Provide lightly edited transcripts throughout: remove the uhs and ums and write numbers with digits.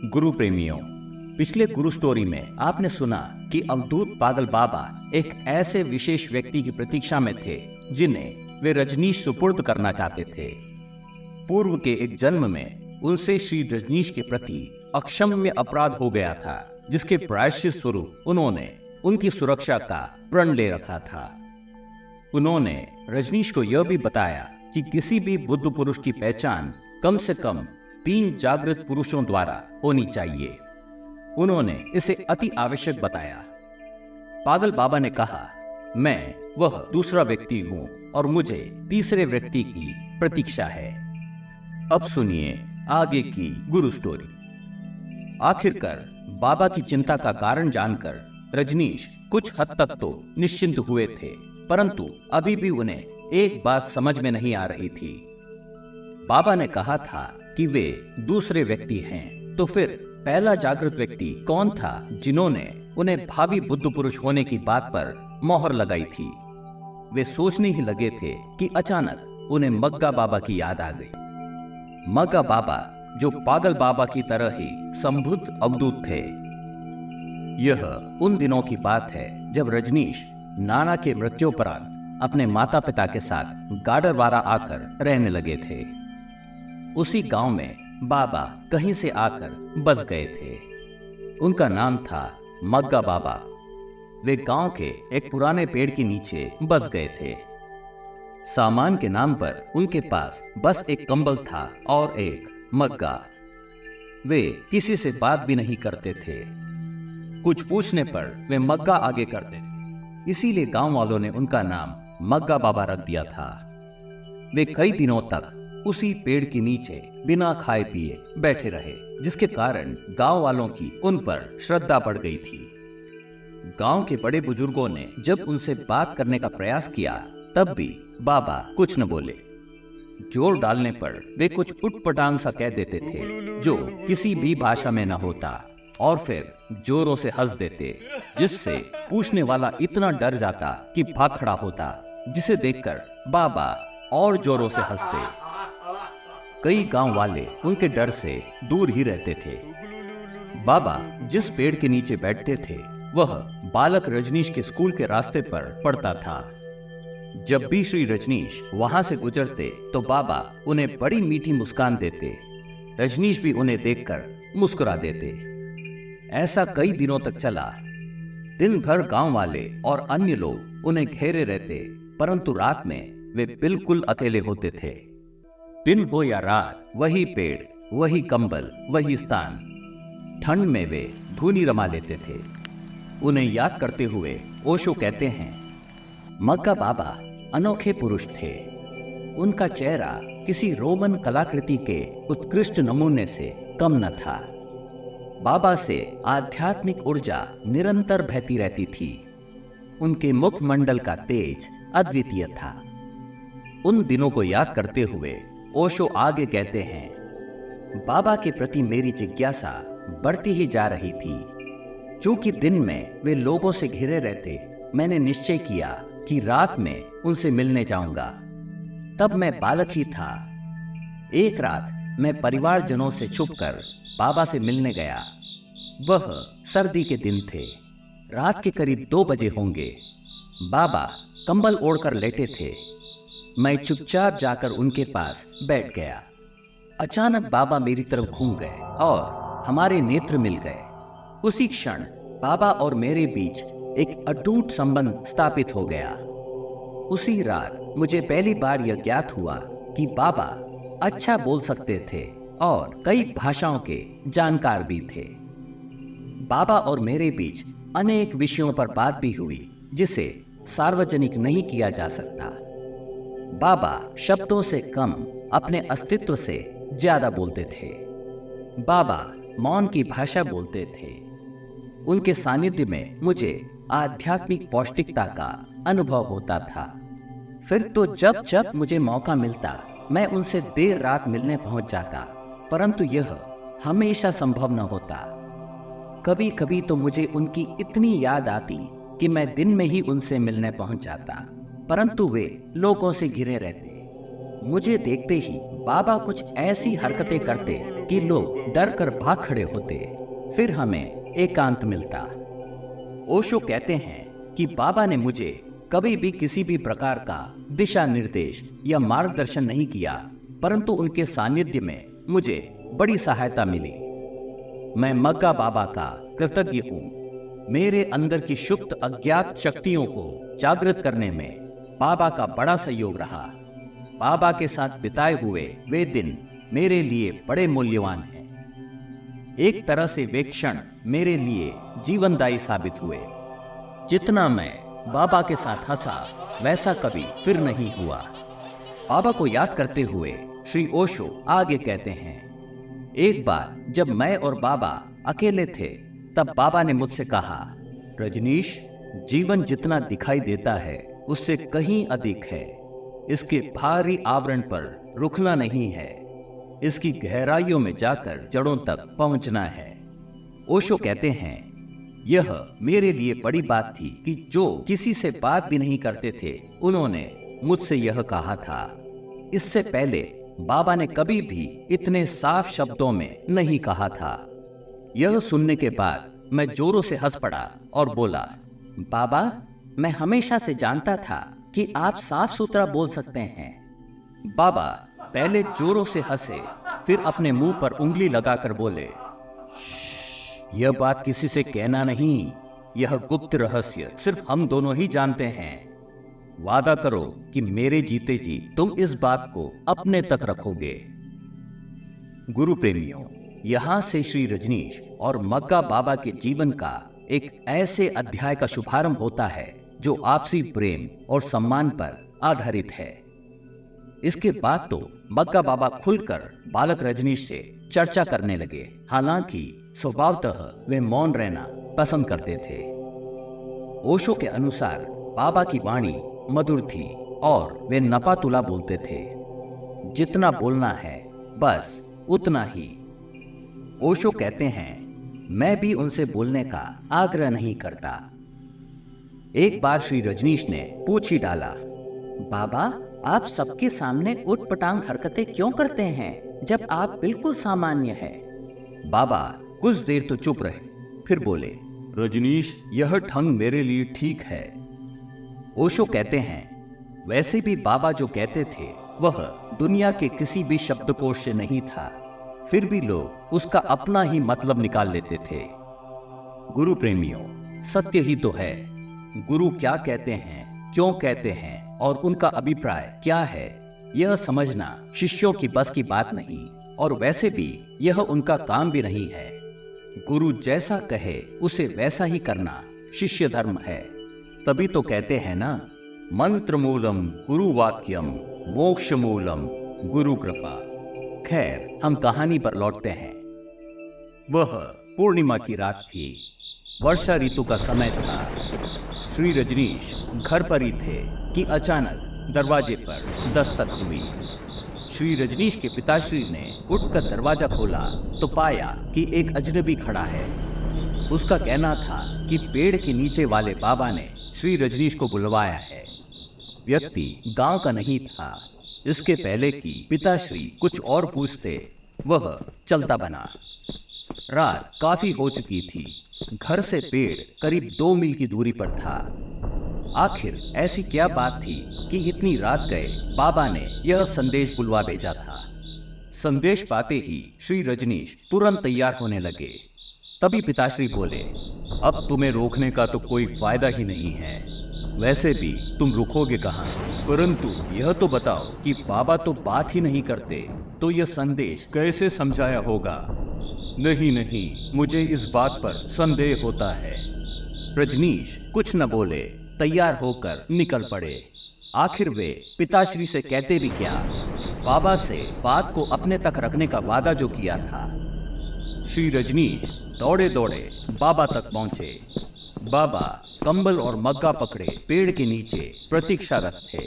गुरु प्रेमियों, पिछले गुरु स्टोरी में आपने सुना कि अवधूत पागल बाबा एक ऐसे विशेष व्यक्ति की प्रतीक्षा में थे जिन्हें वे रजनीश सुपुर्द करना चाहते थे। पूर्व के एक जन्म में उनसे श्री रजनीश के प्रति अक्षम्य अपराध हो गया था, जिसके प्रायश्चित स्वरूप उन्होंने उनकी सुरक्षा का प्रण ले रखा था। उन्होंने रजनीश को यह भी बताया कि किसी भी बुद्ध पुरुष की पहचान कम से कम 3 जागृत पुरुषों द्वारा होनी चाहिए। उन्होंने इसे अति आवश्यक बताया। पागल बाबा ने कहा, मैं वह दूसरा व्यक्ति हूं और मुझे तीसरे व्यक्ति की प्रतीक्षा है। अब सुनिए आगे की गुरु स्टोरी। आखिरकार बाबा की चिंता का कारण जानकर रजनीश कुछ हद तक तो निश्चिंत हुए थे, परंतु अभी भी उन्हें एक बात समझ में नहीं आ रही थी। बाबा ने कहा था कि वे दूसरे व्यक्ति हैं, तो फिर पहला जागृत व्यक्ति कौन था जिन्होंने उन्हें भावी बुद्ध पुरुष होने की बात पर मोहर लगाई थी। वे सोचने ही लगे थे कि अचानक उन्हें मग्गा बाबा की याद आ गई। मग्गा बाबा जो पागल बाबा की तरह ही संबुद्ध अवधूत थे। यह उन दिनों की बात है जब रजनीश नाना के मृत्युपरांत अपने माता पिता के साथ गाडरवारा आकर रहने लगे थे। उसी गांव में बाबा कहीं से आकर बस गए थे। उनका नाम था मग्गा बाबा। वे गांव के एक पुराने पेड़ के नीचे बस गए थे। सामान के नाम पर उनके पास बस एक कंबल था और एक मग्गा। वे किसी से बात भी नहीं करते थे। कुछ पूछने पर वे मग्गा आगे करते थे, इसीलिए गांव वालों ने उनका नाम मग्गा बाबा रख दिया था। वे कई दिनों तक उसी पेड़ के नीचे बिना खाए पिए बैठे रहे, जिसके कारण गांव वालों की उन पर श्रद्धा बढ़ गई थी। गांव के बड़े बुजुर्गों ने जब उनसे बात करने का प्रयास किया, तब भी बाबा कुछ न बोले। जोर डालने पर वे कुछ उटपटांग सा कह देते थे जो किसी भी भाषा में न होता, और फिर जोरों से हंस देते, जिससे पूछने वाला इतना डर जाता कि भाग खड़ा होता, जिसे देखकर बाबा और जोरों से हंसते। कई गांव वाले उनके डर से दूर ही रहते थे। बाबा जिस पेड़ के नीचे बैठते थे वह बालक रजनीश के स्कूल के रास्ते पर पड़ता था। जब भी श्री रजनीश वहां से गुजरते तो बाबा उन्हें बड़ी मीठी मुस्कान देते। रजनीश भी उन्हें देखकर मुस्कुरा देते। ऐसा कई दिनों तक चला। दिन भर गांव वाले और अन्य लोग उन्हें घेरे रहते, परंतु रात में वे बिल्कुल अकेले होते थे। दिन हो या रात, वही पेड़, वही कंबल, वही स्थान। ठंड में वे धूनी रमा लेते थे। उन्हें याद करते हुए ओशो कहते हैं, मग्गा बाबा अनोखे पुरुष थे। उनका चेहरा किसी रोमन कलाकृति के उत्कृष्ट नमूने से कम न था। बाबा से आध्यात्मिक ऊर्जा निरंतर बहती रहती थी। उनके मुखमंडल का तेज अद्वितीय था। उन दिनों को याद करते हुए ओशो आगे कहते हैं, बाबा के प्रति मेरी जिज्ञासा बढ़ती ही जा रही थी। चूंकि दिन में वे लोगों से घिरे रहते, मैंने निश्चय किया कि रात में उनसे मिलने जाऊंगा। तब मैं बालक ही था। एक रात मैं परिवारजनों से छुपकर बाबा से मिलने गया। वह सर्दी के दिन थे। रात के करीब 2 बजे होंगे। बाबा कंबल ओढ़कर लेटे थे। मैं चुपचाप जाकर उनके पास बैठ गया। अचानक बाबा मेरी तरफ घूम गए और हमारे नेत्र मिल गए। उसी क्षण बाबा और मेरे बीच एक अटूट संबंध स्थापित हो गया। उसी रात मुझे पहली बार यह ज्ञात हुआ कि बाबा अच्छा बोल सकते थे और कई भाषाओं के जानकार भी थे। बाबा और मेरे बीच अनेक विषयों पर बात भी हुई, जिसे सार्वजनिक नहीं किया जा सकता। बाबा शब्दों से कम अपने अस्तित्व से ज्यादा बोलते थे। बाबा मौन की भाषा बोलते थे। उनके सानिध्य में मुझे आध्यात्मिक पौष्टिकता का अनुभव होता था। फिर तो जब जब मुझे मौका मिलता मैं उनसे देर रात मिलने पहुंच जाता, परंतु यह हमेशा संभव न होता। कभी कभी तो मुझे उनकी इतनी याद आती कि मैं दिन में ही उनसे मिलने पहुंच जाता, परंतु वे लोगों से घिरे रहते। मुझे देखते ही बाबा कुछ ऐसी हरकतें करते कि लोग डर कर भाग खड़े होते, फिर हमें एकांत मिलता। ओशो कहते हैं कि बाबा ने मुझे कभी भी किसी भी प्रकार का दिशा निर्देश या मार्गदर्शन नहीं किया, परंतु उनके सानिध्य में मुझे बड़ी सहायता मिली। मैं मग्गा बाबा का कृतज्ञ हूँ। मेरे अंदर की सुप्त अज्ञात शक्तियों को जागृत करने में बाबा का बड़ा सहयोग रहा। बाबा के साथ बिताए हुए वे दिन मेरे लिए बड़े मूल्यवान हैं। एक तरह से वे क्षण मेरे लिए जीवनदायी साबित हुए। जितना मैं बाबा के साथ हंसा, वैसा कभी फिर नहीं हुआ। बाबा को याद करते हुए श्री ओशो आगे कहते हैं, एक बार जब मैं और बाबा अकेले थे, तब बाबा ने मुझसे कहा, रजनीश, जीवन जितना दिखाई देता है उससे कहीं अधिक है। इसके भारी आवरण पर रुकना नहीं है, इसकी गहराइयों में जाकर जड़ों तक पहुंचना है। ओशो कहते हैं, यह मेरे लिए बड़ी बात थी कि जो किसी से बात भी नहीं करते थे, उन्होंने मुझसे यह कहा था। इससे पहले बाबा ने कभी भी इतने साफ शब्दों में नहीं कहा था। यह सुनने के बाद मैं जोरों से हंस पड़ा और बोला, बाबा, मैं हमेशा से जानता था कि आप साफ सुथरा बोल सकते हैं। बाबा पहले जोरों से हंसे, फिर अपने मुंह पर उंगली लगाकर बोले, यह बात किसी से कहना नहीं, यह गुप्त रहस्य सिर्फ हम दोनों ही जानते हैं। वादा करो कि मेरे जीते जी तुम इस बात को अपने तक रखोगे। गुरु प्रेमियों, यहां से श्री रजनीश और मग्गा बाबा के जीवन का एक ऐसे अध्याय का शुभारंभ होता है जो आपसी प्रेम और सम्मान पर आधारित है। इसके बाद तो मग्गा बाबा खुलकर बालक रजनीश से चर्चा करने लगे। हालांकि स्वभावतः वे मौन रहना पसंद करते थे। ओशो के अनुसार बाबा की वाणी मधुर थी और वे नपातुला बोलते थे। जितना बोलना है बस उतना ही। ओशो कहते हैं, मैं भी उनसे बोलने का आग्रह नहीं करता। एक बार श्री रजनीश ने पूछ ही डाला, बाबा, आप सबके सामने उटपटांग हरकतें क्यों करते हैं जब आप बिल्कुल सामान्य हैं? बाबा कुछ देर तो चुप रहे, फिर बोले, रजनीश, यह ढंग मेरे लिए ठीक है। ओशो कहते हैं, वैसे भी बाबा जो कहते थे वह दुनिया के किसी भी शब्दकोश से नहीं था, फिर भी लोग उसका अपना ही मतलब निकाल लेते थे। गुरु प्रेमियों, सत्य ही तो है। गुरु क्या कहते हैं, क्यों कहते हैं और उनका अभिप्राय क्या है, यह समझना शिष्यों की बस की बात नहीं, और वैसे भी यह उनका काम भी नहीं है। गुरु जैसा कहे उसे वैसा ही करना शिष्य धर्म है। तभी तो कहते हैं ना, मंत्र मूलम गुरु वाक्यम, मोक्ष मूलम गुरु कृपा। खैर, हम कहानी पर लौटते हैं। वह पूर्णिमा की रात थी। वर्षा ऋतु का समय था। श्री रजनीश घर पर ही थे कि अचानक दरवाजे पर दस्तक हुई। श्री रजनीश के पिताश्री ने उठकर दरवाजा खोला तो पाया कि एक अजनबी खड़ा है। उसका कहना था कि पेड़ के नीचे वाले बाबा ने श्री रजनीश को बुलवाया है। व्यक्ति गांव का नहीं था। इसके पहले कि पिताश्री कुछ और पूछते, वह चलता बना। रात काफी हो चुकी थी। घर से पेड़ करीब 2 मील की दूरी पर था। आखिर ऐसी क्या बात थी कि इतनी रात गए बाबा ने यह संदेश बुलवा भेजा था। संदेश पाते ही श्री रजनीश तुरंत तैयार होने लगे। तभी पिताश्री बोले, अब तुम्हें रोकने का तो कोई फायदा ही नहीं है। वैसे भी तुम रुकोगे कहाँ? परंतु यह तो बताओ कि बाबा तो बात ही नहीं करते, तो यह संदेश कैसे समझाया होगा? नहीं नहीं, मुझे इस बात पर संदेह होता है। रजनीश कुछ न बोले, तैयार होकर निकल पड़े। आखिर वे पिताश्री से कहते भी क्या, बाबा से बात को अपने तक रखने का वादा जो किया था। श्री रजनीश दौड़े दौड़े बाबा तक पहुंचे। बाबा कंबल और मग्गा पकड़े पेड़ के नीचे प्रतीक्षारत थे।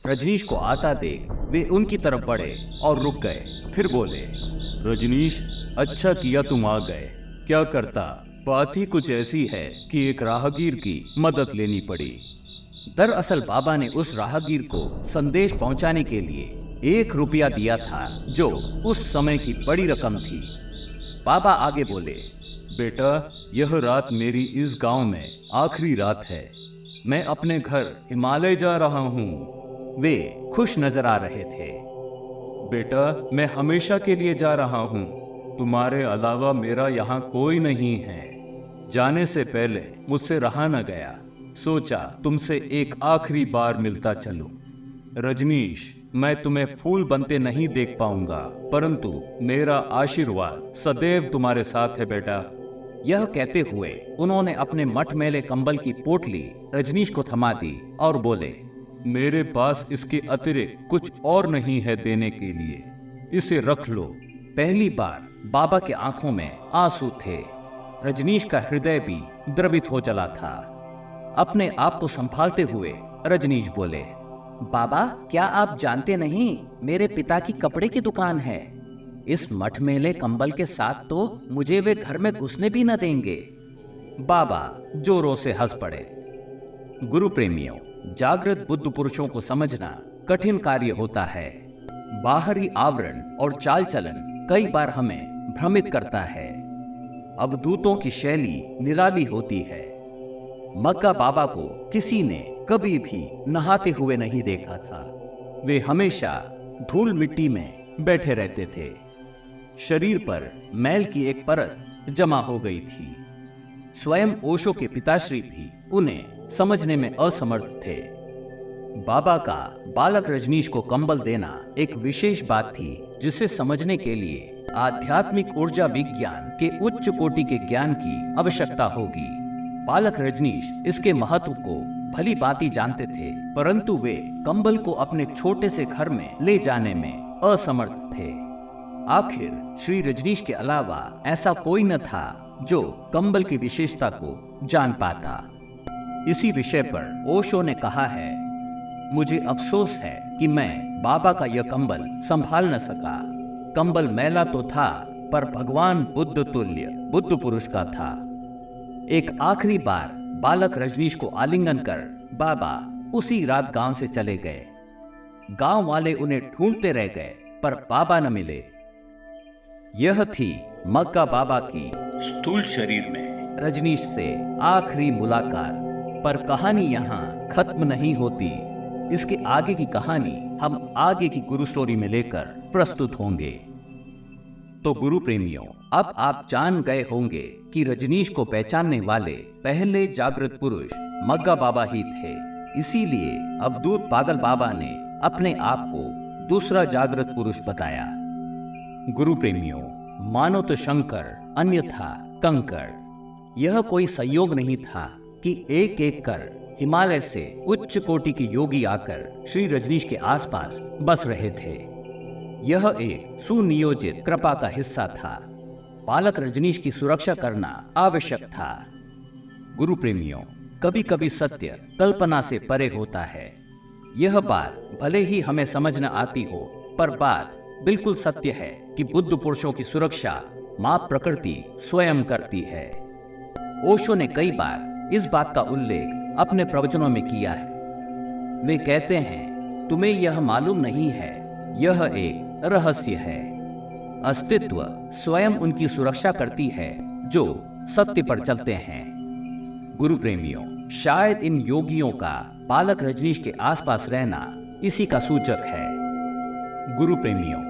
रजनीश को आता देख वे उनकी तरफ बढ़े और रुक गए। फिर बोले, रजनीश, अच्छा किया तुम आ गए। क्या करता, बात ही कुछ ऐसी है कि एक राहगीर की मदद लेनी पड़ी। दरअसल बाबा ने उस राहगीर को संदेश पहुंचाने के लिए 1 रुपया दिया था, जो उस समय की बड़ी रकम थी। बाबा आगे बोले, बेटा, यह रात मेरी इस गांव में आखिरी रात है। मैं अपने घर हिमालय जा रहा हूँ। वे खुश नजर आ रहे थे। बेटा, मैं हमेशा के लिए जा रहा हूँ। तुम्हारे अलावा मेरा यहाँ कोई नहीं है। जाने से पहले मुझसे रहा न गया, सोचा तुमसे एक आखिरी बार मिलता चलूं। रजनीश, मैं तुम्हें फूल बनते नहीं देख पाऊंगा, परंतु मेरा आशीर्वाद सदैव तुम्हारे साथ है बेटा। यह कहते हुए उन्होंने अपने मटमैले कंबल की पोटली रजनीश को थमा दी और बोले, मेरे पास इसके अतिरिक्त कुछ और नहीं है देने के लिए, इसे रख लो। पहली बार बाबा के आंखों में आंसू थे। रजनीश का हृदय भी द्रवित हो चला था। अपने आप को संभालते हुए रजनीश बोले, बाबा, क्या आप जानते नहीं, मेरे पिता की कपड़े की दुकान है। इस मटमैले कंबल के साथ तो मुझे वे घर में घुसने भी न देंगे। बाबा जोरों से हंस पड़े। गुरु प्रेमियों, जागृत बुद्ध पुरुषों को समझना कठिन कार्य होता है। बाहरी आवरण और चाल चलन कई बार हमें भ्रमित करता है। अवधूतों की शैली निराली होती है। मग्गा बाबा को किसी ने कभी भी नहाते हुए नहीं देखा था। वे हमेशा धूल मिट्टी में बैठे रहते थे। शरीर पर मैल की एक परत जमा हो गई थी। स्वयं ओशो के पिताश्री भी उन्हें समझने में असमर्थ थे। बाबा का बालक रजनीश को कंबल देना एक विशेष बात थी, जिसे समझने के लिए आध्यात्मिक ऊर्जा विज्ञान के उच्च कोटि के ज्ञान की आवश्यकता होगी। बालक रजनीश इसके महत्व को भली भांति जानते थे, परंतु वे कंबल को अपने छोटे से घर में ले जाने में असमर्थ थे। आखिर श्री रजनीश के अलावा ऐसा कोई न था जो कंबल की विशेषता को जान पाता। इसी विषय पर ओशो ने कहा है, मुझे अफसोस है कि मैं बाबा का यह कंबल संभाल न सका। कंबल मैला तो था, पर भगवान बुद्ध तुल्य बुद्ध पुरुष का था। एक आखिरी बार बालक रजनीश को आलिंगन कर बाबा उसी रात गांव से चले गए। गांव वाले उन्हें ढूंढते रह गए, पर बाबा न मिले। यह थी मग्गा बाबा की स्थूल शरीर में रजनीश से आखिरी मुलाकात। पर कहानी यहाँ खत्म नहीं होती। इसके आगे की कहानी हम आगे की गुरु स्टोरी में लेकर प्रस्तुत होंगे। तो गुरु प्रेमियों, अब आप जान गए होंगे कि रजनीश को पहचानने वाले पहले जागृत पुरुष मग्गा बाबा ही थे। इसीलिए अवधूत पागल बाबा ने अपने आप को दूसरा जागृत पुरुष बताया। गुरु प्रेमियों, मानो तो शंकर अन्यथा कंकड़। यह कोई संयोग नहीं था कि एक एक कर हिमालय से उच्च कोटि के योगी आकर श्री रजनीश के आसपास बस रहे थे। यह एक सुनियोजित कृपा का हिस्सा था। बालक रजनीश की सुरक्षा करना आवश्यक था। गुरु प्रेमियों, कभी कभी सत्य कल्पना से परे होता है। यह बात भले ही हमें समझ न आती हो, पर बात बिल्कुल सत्य है कि बुद्ध पुरुषों की सुरक्षा मां प्रकृति स्वयं करती है। ओशो ने कई बार इस बात का उल्लेख अपने प्रवचनों में किया है। वे कहते हैं, तुम्हें यह मालूम नहीं है, यह एक रहस्य है। अस्तित्व स्वयं उनकी सुरक्षा करती है जो सत्य पर चलते हैं। गुरु प्रेमियों, शायद इन योगियों का बालक रजनीश के आसपास रहना इसी का सूचक है। गुरु प्रेमियों,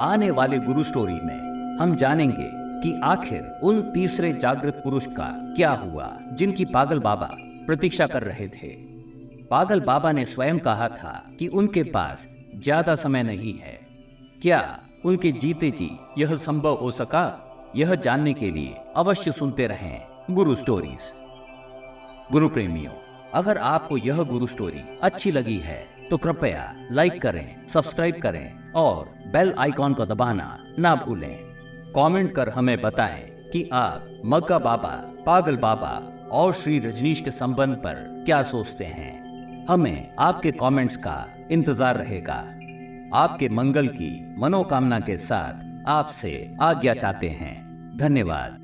आने वाले गुरु स्टोरी में हम जानेंगे कि आखिर उन तीसरे जागृत पुरुष का क्या हुआ जिनकी पागल बाबा प्रतीक्षा कर रहे थे। पागल बाबा ने स्वयं कहा था कि उनके पास ज्यादा समय नहीं है। क्या उनके जीते जी यह संभव हो सका? यह जानने के लिए अवश्य सुनते रहें गुरु स्टोरीज। गुरु प्रेमियों, अगर आपको यह गुरु स्टोरी अच्छी लगी है तो कृपया लाइक करें, सब्सक्राइब करें और बेल आइकॉन को दबाना ना भूलें। कमेंट कर हमें बताएं कि आप मग्गा बाबा, पागल बाबा और श्री रजनीश के संबंध पर क्या सोचते हैं। हमें आपके कमेंट्स का इंतजार रहेगा। आपके मंगल की मनोकामना के साथ आपसे आज्ञा चाहते हैं। धन्यवाद।